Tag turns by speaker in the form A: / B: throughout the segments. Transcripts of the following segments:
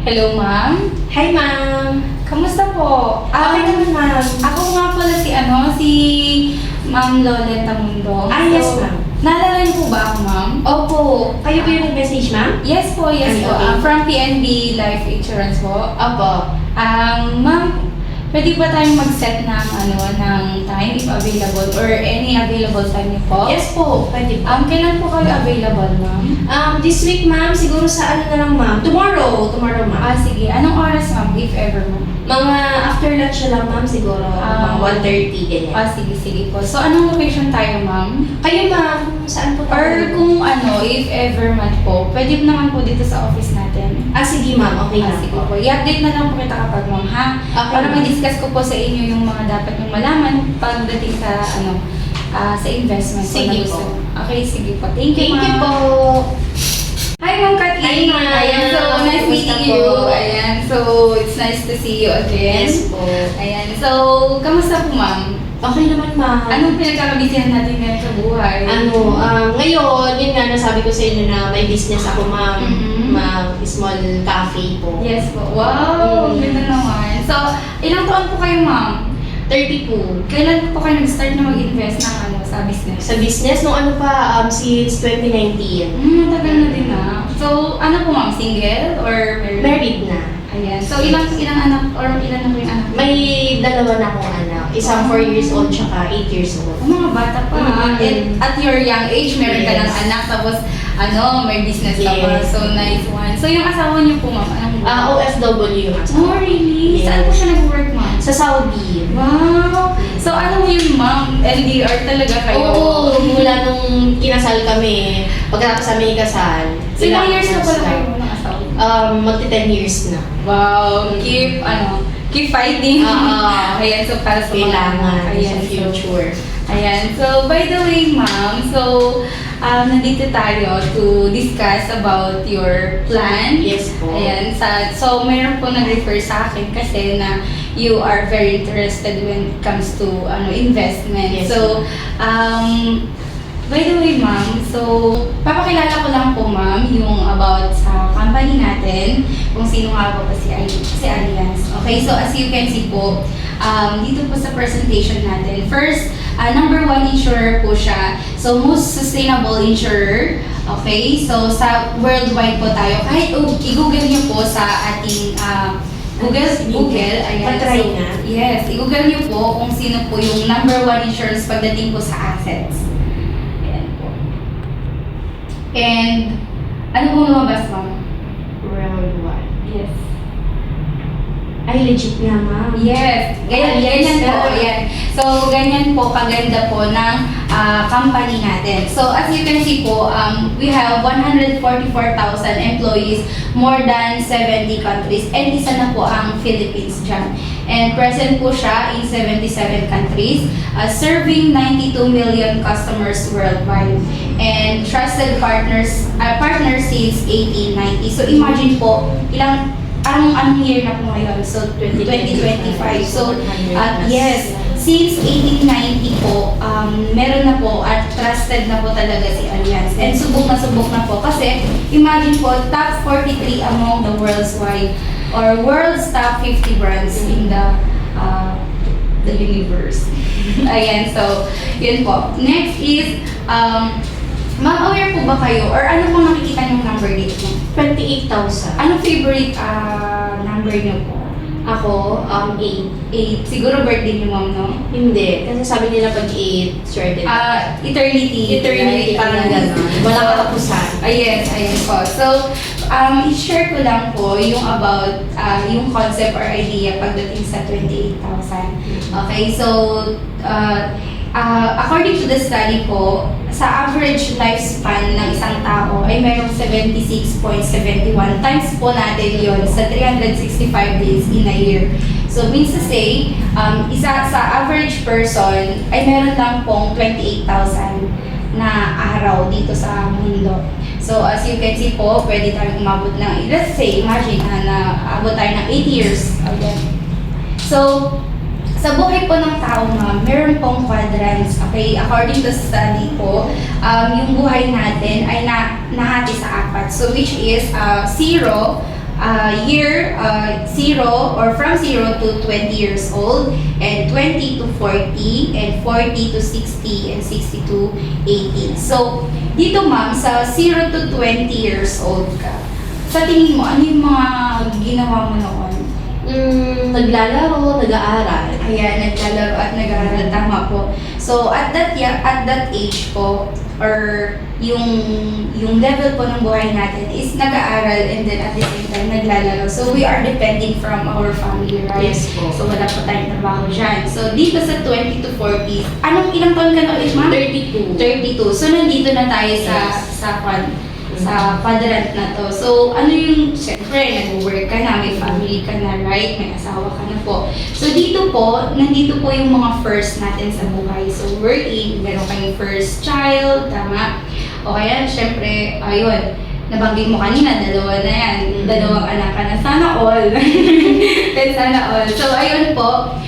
A: Hello, ma'am.
B: Hi, ma'am.
A: Kamusta po?
B: Okay naman, ma'am.
A: Ako nga pala si Ma'am Loleta Mundo.
B: Yes, ma'am.
A: Naalala niyo po ba ako, ma'am?
B: Opo. Kayo po yung nag-message, ma'am?
A: Yes po, yes
B: Ay,
A: po.
B: okay.
A: From PNB Life Insurance po.
B: Opo.
A: Ma'am, pwede ba tayong mag-set ng, ng time if available or any available time niyo po?
B: Yes po, pwede po.
A: Kailan po kayo available, ma'am?
B: This week, ma'am, siguro sa ano na lang, ma'am? Tomorrow, ma'am.
A: Sige. Anong oras, ma'am, if ever, ma'am?
B: Mga after lunch na lang, ma'am, siguro. Mga 1:30, ganyan.
A: Sige po. So, anong location tayo, ma'am?
B: Kayo, ma'am, saan po
A: Or
B: tayo?
A: kung if ever man po, pwede naman po dito sa office natin.
B: Sige, ma'am. Okay na
A: Sige
B: po.
A: po. I-update na lang po kita kapag, ma'am, ha?
B: Okay,
A: Para
B: ma'am.
A: ma-discuss ko po sa inyo yung mga dapat yung malaman pagdating sa, sa investment. po
B: Sige
A: na gusto.
B: po.
A: Okay, sige po. Thank you,
B: Thank you
A: ma'am.
B: po.
A: Hi, Ma'am Kathleen.
B: Hi, ma'am.
A: Ayan, so nice
B: Kumusta
A: meeting
B: po?
A: you. Ayan, so it's nice to see you again.
B: Yes po.
A: Ayan, so kamusta po, ma'am?
B: Okay naman, ma'am.
A: Anong pinagkakabisihan natin ngayon sa buhay?
B: Ngayon, yun nga, nasabi ko sa inyo na may business ako, ma'am.
A: Mhm.
B: Small cafe po.
A: Yes po. Wow, ganda naman. So, ilang taon po kayo, ma'am?
B: 30 po.
A: Kailan po kayo nag-start na mag-invest ng sa business?
B: Sa business, nung since 2019.
A: Tagal na din na. So, ano po, ma'am? Single or married?
B: Married na.
A: Ayan. So, ilang anak or ilan na po yung anak?
B: May dalawa na akong anak. Isang 4 years old, tsaka 8 years old.
A: Mga bata pa.
B: Mhm.
A: At your young age, meron ka
B: Yes.
A: ng anak, tapos may business ka pa.
B: Yes.
A: So, nice one. So, yung asawa niyo po, ma'am, anong
B: OFW.
A: Oh, really?
B: Yes.
A: Saan po siya nag-work, ma'am?
B: Sa Saudi.
A: Wow! So, ano yung ma'am? LDR talaga kayo?
B: Oo, mula nung kinasal kami, pagkatapos kami ikasal.
A: So, ilang years na pala
B: months
A: kayo ng asawa?
B: Magti 10 years na.
A: Wow! Keep fighting. Ayan, so para sa
B: Kailangan
A: ayan,
B: sa future.
A: Ayan, so by the way, ma'am, so nandito tayo to discuss about your plan.
B: Yes po.
A: Ayan, so mayroon po nag-refer sa akin kasi na you are very interested when it comes to investment.
B: Yes.
A: So, by the way, ma'am, so papakilala ko lang po, ma'am, yung about sa company natin, kung sino nga po si Allianz. Okay, so as you can see po, dito po sa presentation natin, first, number 1 insurer po siya. So, most sustainable insurer. Okay, so sa worldwide po tayo. Kahit i-google niyo po sa ating Google, ayan.
B: Patry
A: So,
B: na.
A: yes, i-google niyo po kung sino po yung number 1 insurance pagdating po sa assets. Ayan po. And, ano po lumabas, ma'am?
B: Worldwide.
A: Yes.
B: Ay, legit nga, ma'am.
A: Yes, ganyan po.
B: na.
A: Yan. So, ganyan po, kaganda po ng company natin. So, as you can see po, we have 144,000 employees, more than 70 countries, and isa na po ang Philippines dyan. And present po siya in 77 countries, serving 92 million customers worldwide. And trusted partners since 1890. So, imagine po, anong year na po ngayon? So, 2025. So, yes, since 1890 po, meron na po at trusted na po talaga si Allianz. And subok na po kasi imagine po, top 43 among the world's top 50 brands in the universe. Ayan, so, yun po. Next is, ma'am, aware po ba kayo or ano pong nakikita niyong number dito?
B: 28,000.
A: Ano favorite number niyo po?
B: Ako, 8.
A: 8. Siguro birthday niyo, ma'am, no?
B: Hindi. Kasi sabi nila pag 8, swerte na.
A: Eternity.
B: Eternity, parang gano'n. Walang katapusan.
A: Yes, ayan po. So, i-share ko lang po yung about yung concept or idea pagdating sa 28,000. Okay, so, according to the study po, sa average lifespan ng isang tao ay mayroong 76.71 times po natin yon sa 365 days in a year. So, means to say, sa average person ay meron lang pong 28,000 na araw dito sa mundo. So, as you can see po, pwede tayong umabot ng, let's say, imagine na abot tayo ng 8 years. Okay. So, sa buhay po ng tao, ma'am, meron pong quadrants. Okay, according to study po, yung buhay natin ay nahati sa 4. So, which is 0, year 0 or from 0 to 20 years old, and 20 to 40, and 40 to 60, and 60 to 80. So, dito ma'am, sa 0 to 20 years old ka, sa tingin mo, ano yung mga ginawa mo noon?
B: Naglalaro, nag-aaral.
A: Ayan, naglalaro at nag-aaral, tama po. So, at that age po, or yung level po ng buhay natin is nag-aaral and then at the same time naglalaro. So, we are depending from our family, right?
B: Yes po.
A: So, wala po tayong trabaho dyan. So, dito sa 20 to 40, ilang taon ka na ulit, ma'am?
B: 32.
A: 32. So, nandito na tayo sa quadrant na to. So, ano yung, syempre, nag-work ka na, may family ka na, right? May asawa ka na po. So, dito po, nandito po yung mga first natin sa buhay. So, wherein, meron kayong first child, tama? O kaya, syempre, ayun, nabanggit mo kanina, dalawa na yan. Dalawang anak ka na. Sana all. Then, sana all. So, ayun po,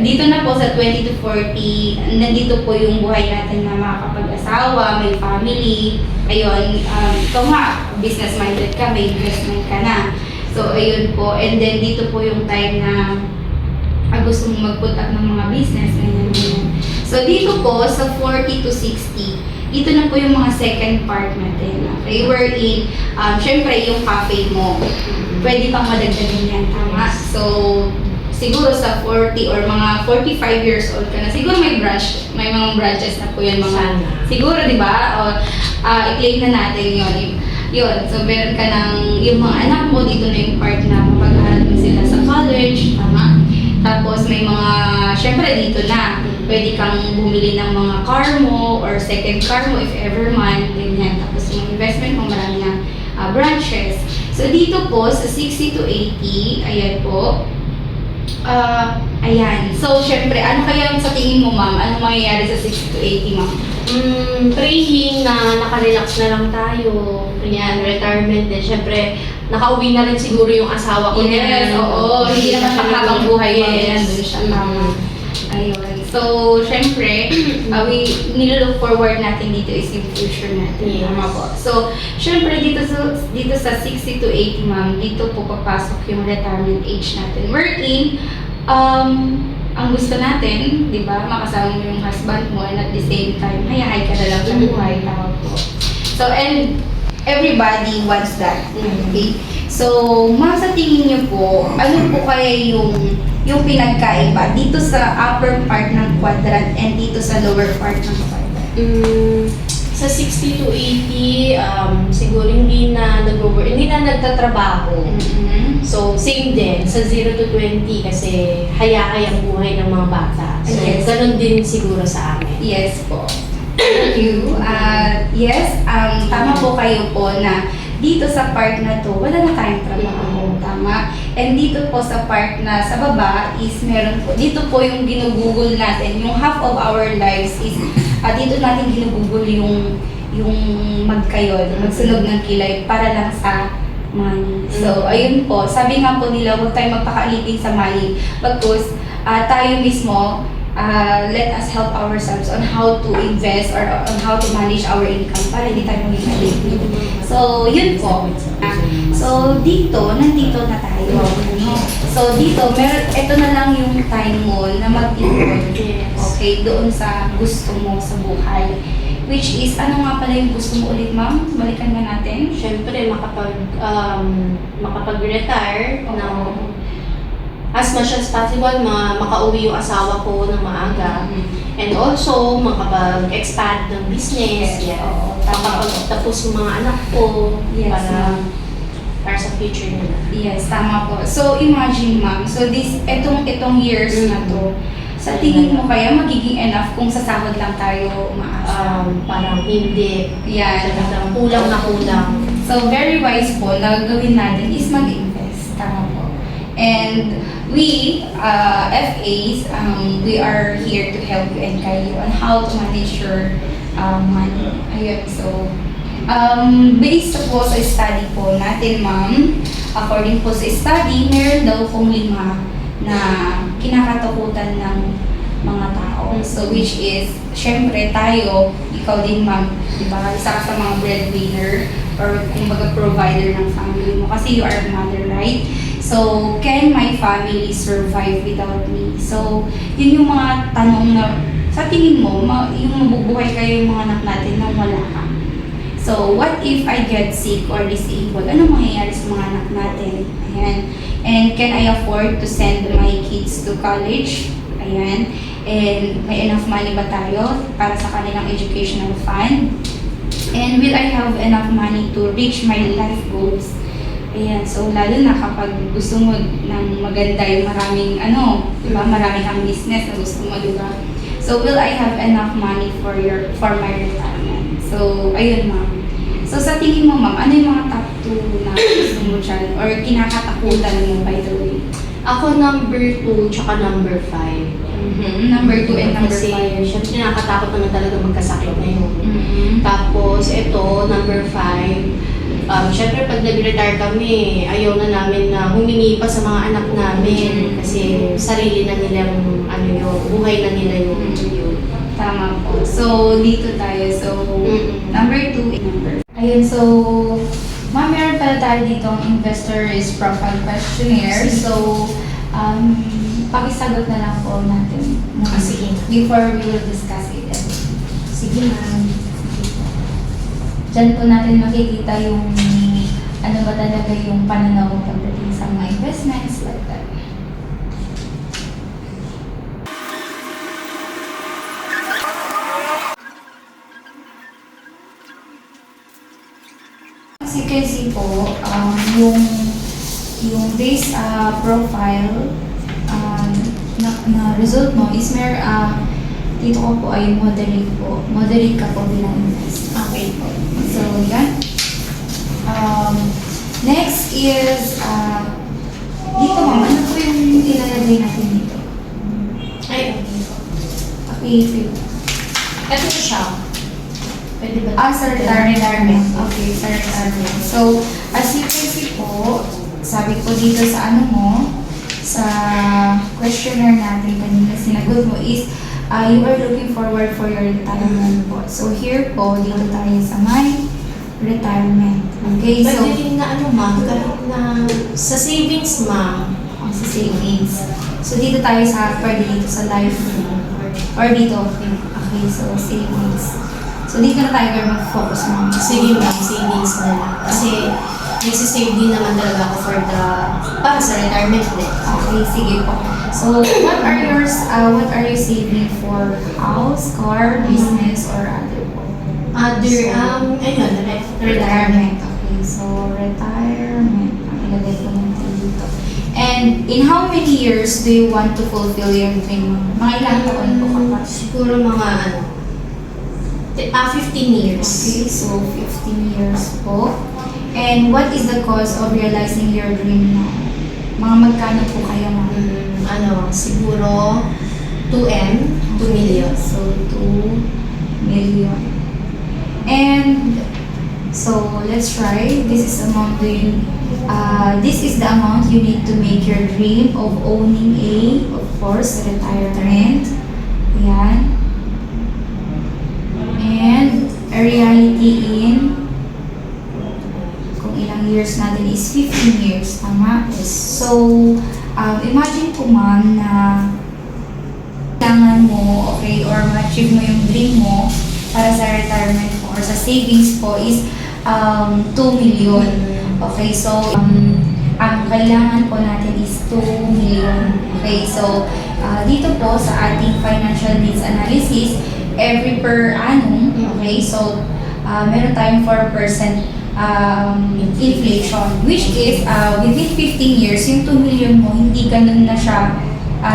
A: dito na po sa 20 to 40, nandito po yung buhay natin na makakapag-asawa, may family, ayun, ikaw nga, business-minded ka, may investment ka na. So, ayun po, and then dito po yung time na gusto mong mag-put up ng mga business, ganyan. So, dito po sa 40 to 60, dito na po yung mga second part natin. Okay, wherein, syempre yung cafe mo, pwede pang madagdagan yan, tama? So, siguro sa 40 or mga 45 years old ka na, siguro may mga branches na po yan mga,
B: Sana.
A: siguro, di ba? O, i-claim na natin yun. Yun, so meron ka ng, yung mga anak mo, dito na yung part na mapag-aaral mo sila sa college, tama? Tapos may mga, syempre dito na, pwede kang bumili ng mga car mo or second car mo if ever man, ganyan. Tapos yung investment mo, marami na branches. So dito po, sa 60 to 80, ayan po, ayan. So, syempre, ano kaya sa tingin mo, ma'am? Ano mangyayari sa 60 to 80, ma'am?
B: Praying na nakarelax na lang tayo. Yan, retirement din. Syempre, nakauwi na rin siguro yung asawa ko.
A: Yes, oo. Hindi naman habang buhay mo. Nandun siya, tama. Ayun. So, syempre, we nilo-look forward natin dito is yung future natin.
B: Yes.
A: Tama po. So, syempre, dito sa 60 to 80, ma'am, dito po papasok yung retirement age natin. Wherein, ang gusto natin, di ba, makasama mo yung husband mo and at the same time, hayahay ka na lang sa buhay. Tama po. So, and everybody wants that. Okay? So, ma'am, sa tingin niyo po, ano po kaya yung pinagkaiba dito sa upper part ng quadrant and dito sa lower part ng quadrant?
B: Sa 60 to 80, siguro hindi na hindi na nagtatrabaho. So, same din. Sa 0 to 20, kasi hayahay ang buhay ng mga bata. So,
A: Yes.
B: ganun din siguro sa amin.
A: Yes po. Thank you. Yes, tama po kayo po na dito sa part na to, wala na tayong trabaho. Tama? And dito po sa part na sa baba is meron po, dito po yung ginugugol natin, yung half of our lives is, dito natin ginugugol yung magkayod, magsunog ng kilay para lang sa money. So, ayun po. Sabi nga po nila, huwag tayong magpakaalipin sa money. Because tayo mismo, let us help ourselves on how to invest or on how to manage our income para hindi tayo maging alipin. So, yun po. So, nandito na tayo. No? So, dito, ito na lang yung time mo na mag-ipon.
B: Yes.
A: Okay, doon sa gusto mo sa buhay. Which is, ano nga pala yung gusto mo ulit, ma'am? Balikan nga natin.
B: Siyempre, makapag-retire ng as much as possible, makauwi yung asawa ko ng maaga. And also, makapag-expand ng business.
A: Yes.
B: Yeah.
A: Oo, tama po.
B: Makapag-tapos yung mga anak ko
A: Yes,
B: para
A: ma'am.
B: sa future nila.
A: Yes, tama po. So, imagine, ma'am. So, itong years na to, sa tingin mo kaya magiging enough kung sasahod lang tayo umaasa?
B: Parang hindi.
A: Yan.
B: Talagang kulang na kulang.
A: So, very wise po na gawin natin is mag-invest. Tama po. And we, FAs, we are here to help you and guide you on how to manage your money. Ayun, so, based po sa study po natin, ma'am, according po sa study, meron daw pong 5 na kinakatakutan ng mga tao. So, which is, syempre tayo, ikaw din, ma'am, di ba? Isa ka sa mga breadwinner. or kumbaga provider ng family mo kasi you are a mother, right? So, can my family survive without me? So, yun yung mga tanong na sa tingin mo, yung mabubuhay kayo yung mga anak natin nang wala ka. So, what if I get sick or disabled? Ano mangyayari sa mga anak natin? Ayan. And can I afford to send my kids to college? Ayan. And may enough money ba tayo para sa kanilang educational fund? And will I have enough money to reach my life goals? Ayan. So, lalo na kapag gusto mo ng maganda yung maraming diba? Maraming kang business na gusto mo, diba? So, will I have enough money for my retirement? So, ayun ma'am. So, sa tingin mo, ma'am, ano yung mga top 2 na gusto mo dyan? Or kinakatakutan mo, by the way?
B: Ako number 2, tsaka number 5.
A: Number 2 and number 5.
B: Kasi, syempre nakakatakot naman talaga magkasakit na yun. Tapos, ito, number 5, syempre pag nag-retire kami, ayaw na namin na humingi pa sa mga anak namin. Kasi, sarili na nilang, buhay na nila yun.
A: Tama po. So, dito tayo. So, number 2 and number 5. Ayun, so, ma'am, meron pala tayo dito ang investor risk profile questionnaire. So, pakisagot na lang po natin.
B: Sige.
A: Before we will discuss it.
B: Sige ma'am.
A: Diyan po natin makikita yung ano ba talaga yung pananaw mo pagdating sa mga investments like that. As you can see po, yung base profile na result mo is dito ko po ay moderate po. Moderate ka po bilang invest.
B: Okay po.
A: So, yan. Next is, dito ma'am, ano po yung ilalagay natin dito?
B: Ay,
A: Okay,
B: ito na siya. Pwede ba?
A: sa retirement. Okay, sa retirement. So, as you can see po, sabi ko dito sa sa questionnaire natin kanina sinagot mo is, you are looking forward for your retirement po. So, here po, dito tayo sa my retirement. Okay, so,
B: Pwede rin na ma'am, kahit na sa savings ma'am.
A: sa savings. So, dito tayo pwede dito sa life or dito. Okay, so savings. So, dito na tayo mag-focus mo.
B: Sige ma'am, savings na lang. Kasi nagsisave din naman talaga ako para sa retirement din.
A: Okay, sige po. So, what are you saving for? House, car, business, or other po? Retirement. Okay, so retirement. Ang ilagay ko natin dito. And in how many years do you want to fulfill your dream? Mga ilang taon po kapag?
B: Siguro mga 15 years.
A: Okay, so 15 years po. And what is the cause of realizing your dream now? Mga magkano po kayo, ma'am?
B: Siguro 2 million.
A: So, 2 million. And so, let's try. This is the amount you need to make your dream of owning of course, retirement. Ayan. And a reality in kung ilang years natin is 15 years. Tama? So, imagine po ma'am na kailangan mo, okay, or ma-achieve mo yung dream mo para sa retirement mo or sa savings po is 2 million. Okay, so ang kailangan po natin is 2 million. Okay, so dito po sa ating financial needs analysis, every per annum, okay, so meron tayong 4% inflation, which is within 15 years, yung 2 million mo, hindi ganun na siya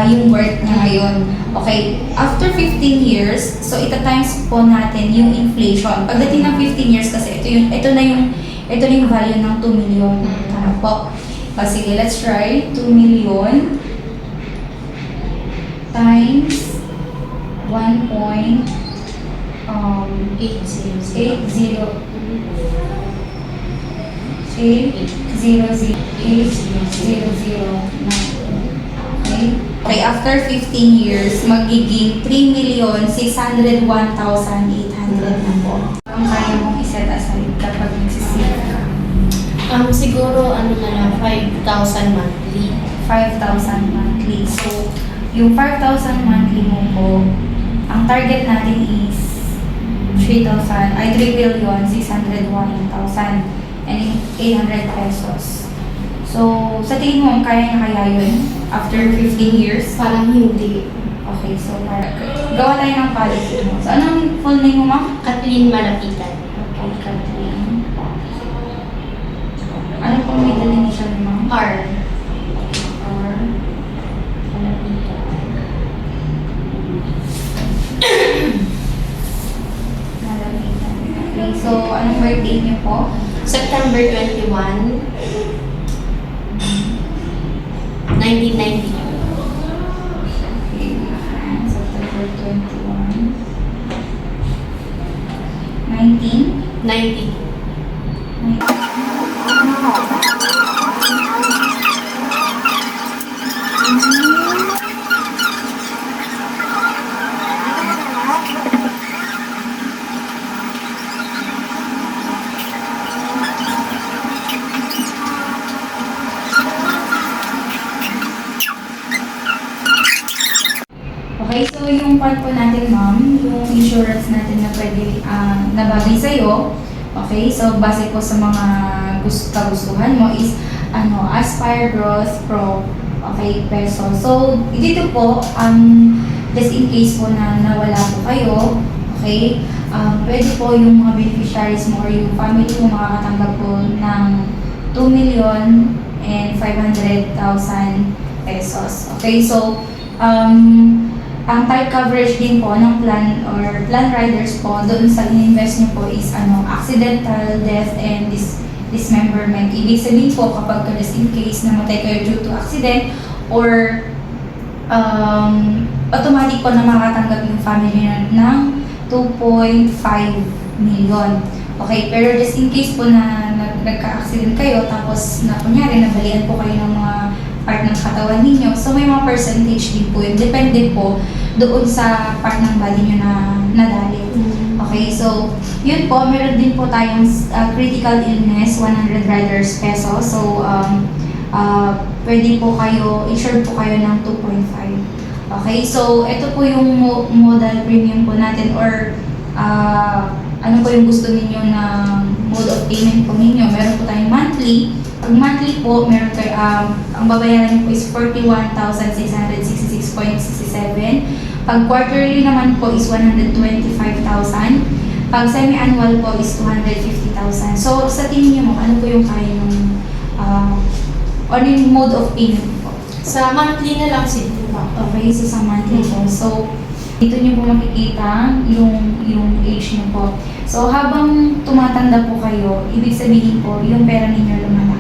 A: yung worth niya ngayon. Okay, after 15 years, so ita-times po natin yung inflation. Pagdating ng 15 years kasi, ito na yung value ng 2 million. Ano po? Sige, let's try. 2 million times 1.80 Okay, after 15 years, magiging 3,601,800 na po. Ang kaya mong iset aside kapag nagsisave
B: Siguro ano na lang, 5,000 monthly.
A: 5,000 monthly. So, yung 5,000 monthly mo po, ang target natin is 3,601,800 pesos. So, sa tingin mo, kaya na kaya yun after 15 years?
B: Parang hindi.
A: Okay, so gawa tayo ng policy mo. So, anong full name mo, ma'am?
B: Kathleen Malapitan.
A: Okay, Kathleen. Ano pong middle initial mo, ma'am?
B: R.
A: Or Malapitan. Malapitan. Okay, so anong birthday niyo po?
B: September 21, 1992.
A: Okay, September 21. 19?
B: 92.
A: Okay, so yung part po natin, ma'am, yung insurance natin na pwede nabagay sa'yo, okay, so base po sa mga kagustuhan mo is Aspire Growth Pro, okay, peso. So, dito po, just in case po na nawala po kayo, okay, pwede po yung mga beneficiaries mo or yung family mo makakatanggap po ng 2,500,000 pesos. Okay, so, ang type coverage din po ng plan or plan riders po doon sa in-invest nyo po is accidental death and dismemberment. Ibig sabihin po kapag just in case namatay kayo due to accident or automatic po na makatanggap yung family ng 2.5 million. Okay, pero just in case po na nagka-accident kayo tapos na kunyari nabalian po kayo ng mga part ng katawan ninyo. So, may mga percentage din po yun. Depende po doon sa part ng body nyo na nadali. Okay, so, yun po. Meron din po tayong critical illness, 100 riders peso. So, pwede po kayo, insured po kayo ng 2.5. Okay, so, ito po yung modal premium po natin or ano po yung gusto ninyo na mode of payment po ninyo. Meron po tayong monthly. Pag monthly po, meron kayo, ang babayaran niyo po is 41,666.67. Pag quarterly naman po is 125,000. Pag semi-annual po is 250,000. So, sa tingin niyo mo, ano po yung kaya ng ano yung mode of payment po?
B: Sa monthly na lang siguro.
A: Okay, so sa monthly po. So, dito niyo po makikita yung age niyo po. So, habang tumatanda po kayo, ibig sabihin po, yung pera ninyo lumalaki.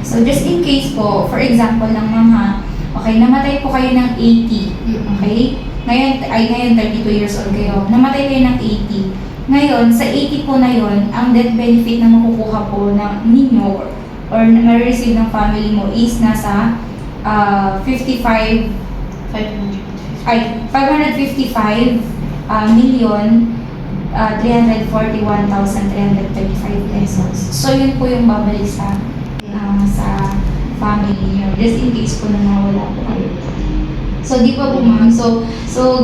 A: So, just in case po, for example lang ma'am okay, namatay po kayo ng 80, okay? Ngayon 32 years old kayo, namatay kayo ng 80. Ngayon, sa 80 po na yon, ang death benefit na makukuha po ng ninyo or na-receive ng family mo is nasa 555 million 341,335 pesos. So, yun po yung babalik sa family niyo. Just in case po na nawala po kayo. So, di pa po ma'am. So,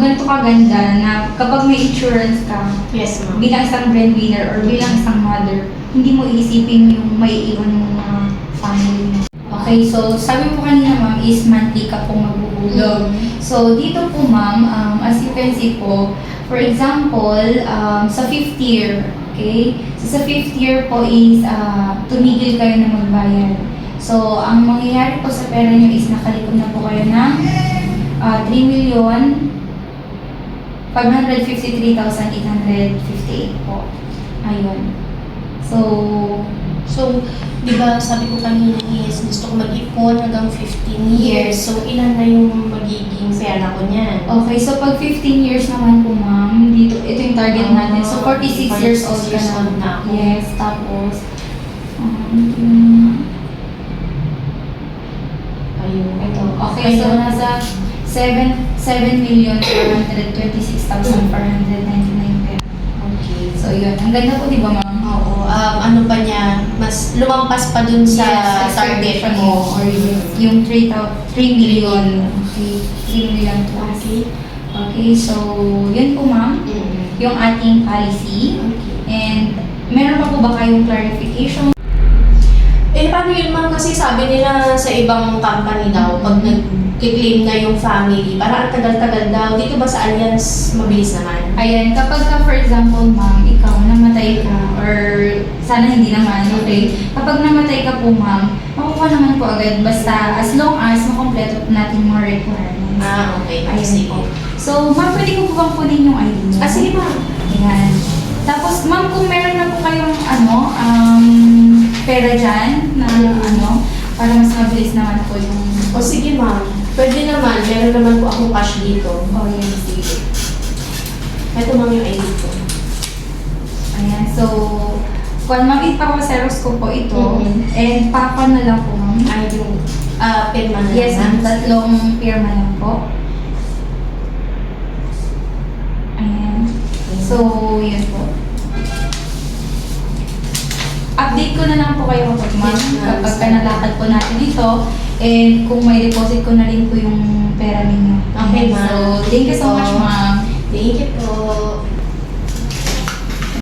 A: ganito kaganda na kapag may insurance ka,
B: Yes, ma'am.
A: bilang isang breadwinner or bilang isang mother, hindi mo iisipin yung may iwan ng mga family mo. Okay, so sabi po kanina ma'am is monthly ka pong maghuhulog. So, dito po ma'am, as you can see po, for example, sa 5th year, okay? So, sa 5th year po is tumigil kayo na magbayad. So, ang mangyayari po sa pera nyo is nakalikom na po kayo ng 3,553,858 po. Ayun.
B: So, di ba sabi ko kanina is gusto ko mag-ipon hanggang 15 years. So, ilan na yung magiging pera ko niyan?
A: Okay, so pag 15 years naman po ma'am, dito, ito yung target natin. So, 46 years old ka na.
B: ako.
A: Yes, tapos,
B: Ayun.
A: ito. Okay, so nasa 7,426,499 pera.
B: Okay.
A: So, yun. Ang ganda po, di ba ma'am?
B: Oo. ano pa niya, mas lumampas pa dun sa
A: Yes,
B: target
A: expectation
B: mo.
A: or yung 3 million. Okay, 3 million plus.
B: Okay.
A: Okay, so yun po ma'am, yung ating policy.
B: Okay.
A: And meron pa po ba kayong clarification?
B: Paano yun ma'am? Kasi sabi nila sa ibang company daw, pag nag-claim na yung family, parang ang tagal-tagal daw. Dito ba sa Alliance, mabilis naman?
A: Ayan, kapag ka, for example, ma'am, ikaw namatay ka, or sana hindi naman, okay? Kapag namatay ka po, ma'am, makukuha naman po agad, basta as long as makompleto natin yung mga requirements.
B: Okay.
A: Ayun
B: Sige.
A: po. So, ma'am, pwede ko po bang kunin yung ID niyo?
B: Sige ma'am.
A: Ayan. Tapos, ma'am, kung meron na po kayong, pera dyan, na, para mas mabilis naman po yung...
B: O sige ma'am. Pwede naman. Meron naman po akong cash dito.
A: Oh, yan, sige.
B: Ito ma'am yung ID ko.
A: Ayan, so, kung ma'am, ipapaseros ko po ito,
B: Mhm.
A: and pakon na lang po, ma'am.
B: Ay, yung pirma na
A: Yes,
B: lang.
A: ma'am, tatlong pirma lang po. Ayan. So, yun po. Update ko na lang po kayo kapag ma'am,
B: Yes, ma'am.
A: kapag nalakad po natin ito, and kung may deposit ko na rin po yung pera ninyo.
B: Okay, ma'am.
A: So, thank you so much, ma'am.
B: Thank you po.